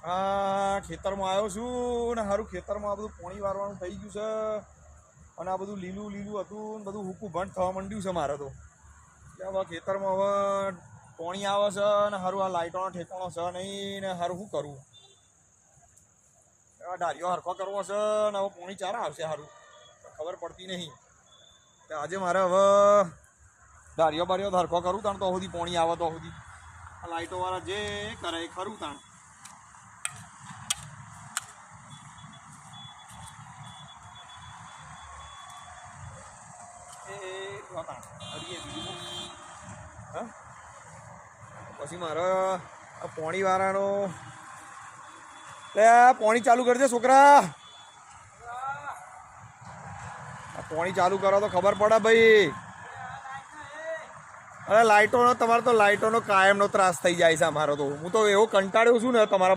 આ ખેતરમાં આવ્યો છું ને સારું ખેતરમાં આ બધું પોણી વારવાનું થઈ ગયું છે અને આ બધું લીલું લીલું હતું ને બધું હુકું ભંડ થવા માંડ્યું છે મારે તો. એટલે હવે ખેતરમાં હવે પોણી આવે છે ને સારું આ લાઇટોનો ઠેકાણો છે નહીં ને સારું શું કરવું. આ ડાળીઓ હરખો કરવો છે ને હવે પોણી ચારા આવશે સારું ખબર પડતી નહીં. આજે મારે હવે ડાળીઓ બારીઓ હરખો કરું તાણ તો સુધી પોણી આવે તો સુધી આ લાઇટોવાળા જે કરે એ ખરું તાણ. પછી મારે પોણી વાળાનો પોણી ચાલુ કરજે છોકરા. પોણી ચાલુ કરો તો ખબર પડે ભાઈ. અરે લાઇટોનો તમારે તો લાઇટોનો કાયમનો ત્રાસ થઈ જાય છે અમારો તો. હું તો એવો કંટાળ્યો છું ને તમારા